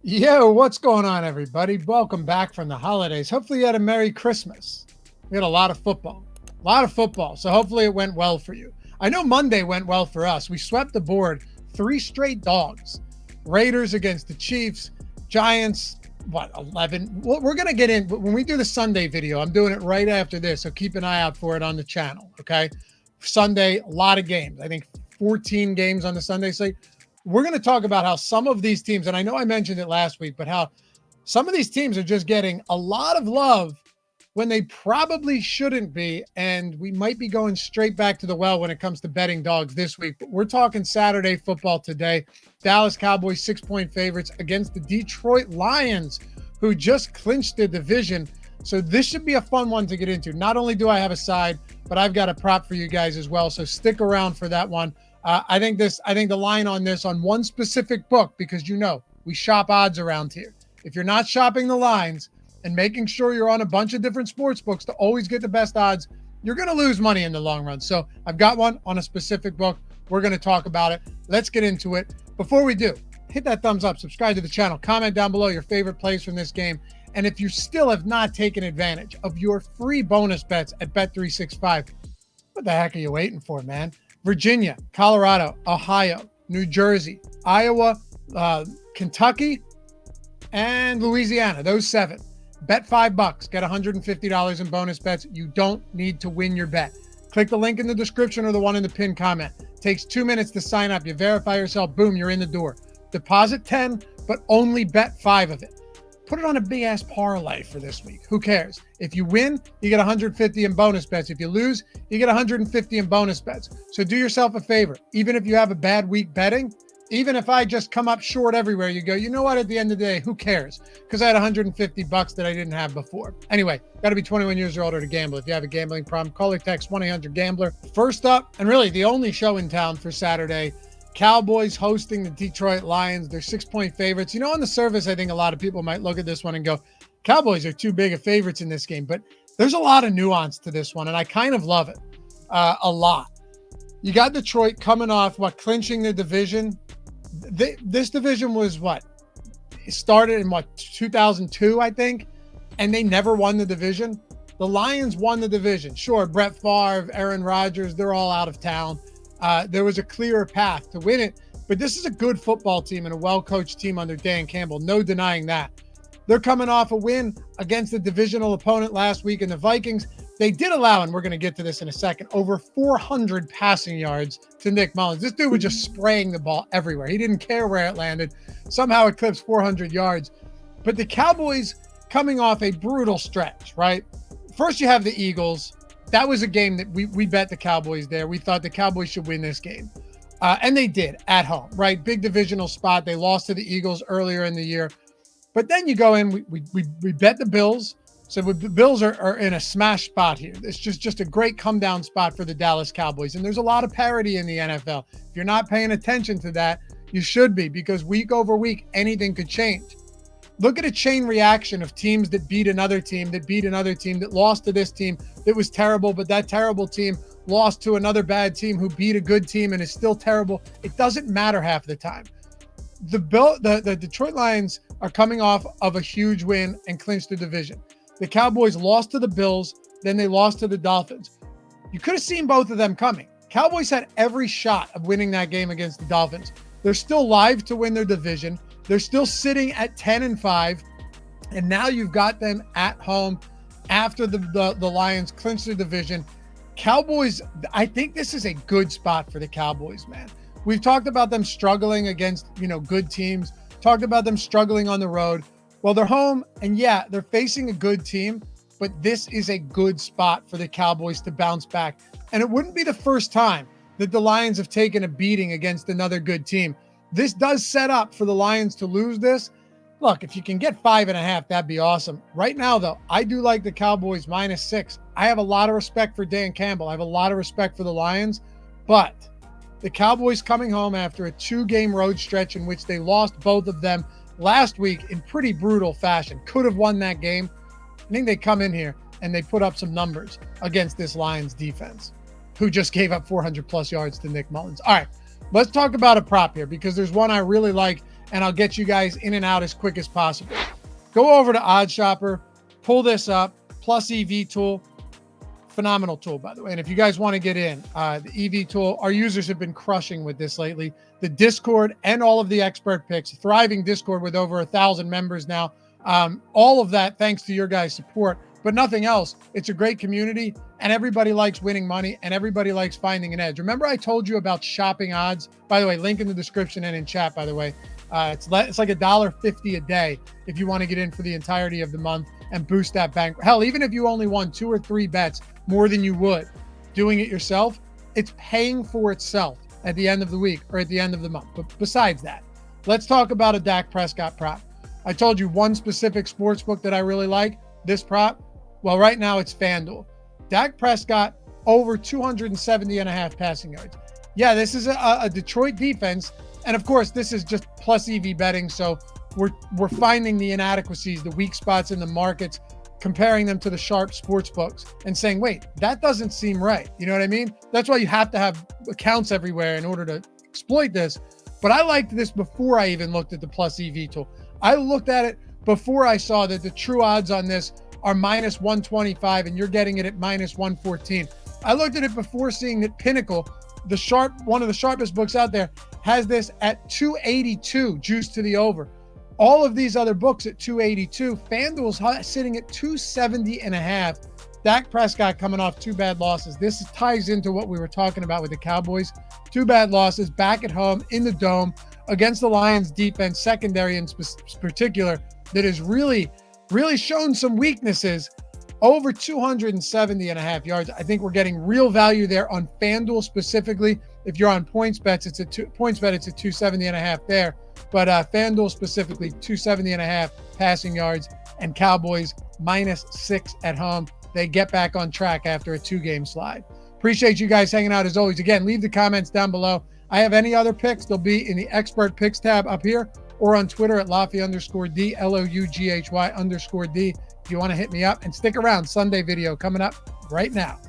Yo, what's going on, everybody? Welcome back from the holidays. Hopefully, you had a Merry Christmas. We had a lot of football, So, hopefully, it went well for you. I know Monday went well for us. We swept the board, three straight dogs. Raiders against the Chiefs, Giants, 11? Well, we're going to get in when we do the Sunday video. I'm doing it right after this, so keep an eye out for it on the channel, okay? Sunday, a lot of games. I think 14 games on the Sunday slate. We're going to talk about how some of these teams, and I know I mentioned it last week, but how some of these teams are just getting a lot of love when they probably shouldn't be. And we might be going straight back to the well when it comes to betting dogs this week. But we're talking Saturday football today. Dallas Cowboys 6-point favorites against the Detroit Lions, who just clinched the division. So this should be a fun one to get into. Not only do I have a side, but I've got a prop for you guys as well. So stick around for that one. I think the line on this on one specific book, because we shop odds around here. If you're not shopping the lines and making sure you're on a bunch of different sports books to always get the best odds, you're going to lose money in the long run. So I've got one on a specific book. We're going to talk about it. Let's get into it. Before we do, hit that thumbs up, subscribe to the channel, comment down below your favorite plays from this game. And if you still have not taken advantage of your free bonus bets at Bet365, what the heck are you waiting for, man? Virginia, Colorado, Ohio, New Jersey, Iowa, Kentucky, and Louisiana. Those 7. Bet $5. Get $150 in bonus bets. You don't need to win your bet. Click the link in the description or the one in the pinned comment. Takes 2 minutes to sign up. You verify yourself. Boom, you're in the door. Deposit 10, but only bet 5 of it. Put it on a big-ass parlay for this week. Who cares? If you win, you get 150 in bonus bets. If you lose, you get 150 in bonus bets. So do yourself a favor. Even if you have a bad week betting, even if I just come up short everywhere, you go, you know what, at the end of the day, who cares? Because I had 150 bucks that I didn't have before. Anyway, got to be 21 years or older to gamble. If you have a gambling problem, call or text 1-800-GAMBLER. First up, and really the only show in town for Saturday, Cowboys hosting the Detroit Lions. They're 6-point favorites. On the surface, I think a lot of people might look at this one and go, Cowboys are too big of favorites in this game. But there's a lot of nuance to this one, and I kind of love it a lot. You got Detroit coming off, clinching the division. This division was It started in 2002, I think, and they never won the division. The Lions won the division. Sure, Brett Favre, Aaron Rodgers, they're all out of town. There was a clearer path to win it, but this is a good football team and a well-coached team under Dan Campbell. No denying that. They're coming off a win against the divisional opponent last week in the Vikings. They did allow, and we're going to get to this in a second, over 400 passing yards to Nick Mullins. This dude was just spraying the ball everywhere. He didn't care where it landed. Somehow it clips 400 yards. But the Cowboys coming off a brutal stretch, right? First you have the Eagles. That was a game that we bet the Cowboys there. We thought the Cowboys should win this game. And they did at home, right? Big divisional spot. They lost to the Eagles earlier in the year. But then you go in, we bet the Bills. So the Bills are in a smash spot here. It's just a great come down spot for the Dallas Cowboys. And there's a lot of parity in the NFL. If you're not paying attention to that, you should be, because week over week, anything could change. Look at a chain reaction of teams that beat another team, that lost to this team that was terrible, but that terrible team lost to another bad team who beat a good team and is still terrible. It doesn't matter half the time. The Detroit Lions are coming off of a huge win and clinched the division. The Cowboys lost to the Bills, then they lost to the Dolphins. You could have seen both of them coming. Cowboys had every shot of winning that game against the Dolphins. They're still live to win their division. They're still sitting at 10-5, and now you've got them at home after the Lions clinch the division. Cowboys, I think this is a good spot for the Cowboys, man. We've talked about them struggling against, good teams, talked about them struggling on the road. Well, they're home, and yeah, they're facing a good team, but this is a good spot for the Cowboys to bounce back. And it wouldn't be the first time that the Lions have taken a beating against another good team. This does set up for the Lions to lose this. Look, if you can get 5.5, that'd be awesome. Right now, though, I do like the Cowboys -6. I have a lot of respect for Dan Campbell. I have a lot of respect for the Lions, but the Cowboys coming home after a 2-game road stretch in which they lost both of them last week in pretty brutal fashion. Could have won that game. I think they come in here and they put up some numbers against this Lions defense, who just gave up 400 plus yards to Nick Mullins. All right, let's talk about a prop here, because there's one I really like and I'll get you guys in and out as quick as possible. Go over to OddsShopper, pull this up, plus EV tool. Phenomenal tool, by the way. And if you guys want to get in, the EV tool, our users have been crushing with this lately. The Discord and all of the expert picks, thriving Discord with over 1,000 members now. All of that thanks to your guys' support, but nothing else. It's a great community, and everybody likes winning money, and everybody likes finding an edge. Remember I told you about shopping odds? By the way, link in the description and in chat, by the way. It's like $1.50 a day if you want to get in for the entirety of the month and boost that bank. Hell, even if you only won 2 or 3 bets more than you would doing it yourself, it's paying for itself at the end of the week or at the end of the month. But besides that, let's talk about a Dak Prescott prop. I told you one specific sports book that I really like, this prop. Well, right now it's FanDuel. Dak Prescott over 270.5 passing yards. Yeah, this is a Detroit defense. And of course, this is just plus EV betting. So we're finding the inadequacies, the weak spots in the markets, comparing them to the sharp sports books and saying, wait, that doesn't seem right. You know what I mean? That's why you have to have accounts everywhere in order to exploit this. But I liked this before I even looked at the plus EV tool. I looked at it before I saw that the true odds on this are minus 125 and you're getting it at minus 114. I looked at it before seeing that Pinnacle, one of the sharpest books out there, has this at 282 juice to the over. All of these other books at 282. FanDuel's sitting at 270.5. Dak Prescott coming off 2 bad losses. This ties into what we were talking about with the Cowboys. 2 bad losses back at home in the Dome against the Lions defense, secondary in particular, that has really shown some weaknesses. Over 270.5 yards. I think we're getting real value there on FanDuel specifically. If you're on PointsBet, it's at 270.5 there. But FanDuel specifically, 270.5 passing yards, and Cowboys -6 at home. They get back on track after a 2-game slide. Appreciate you guys hanging out as always. Again, leave the comments down below. I have any other picks, they'll be in the expert picks tab up here or on Twitter at Loughy_D, LOUGHY_D. If you want to hit me up, and stick around, Sunday video coming up right now.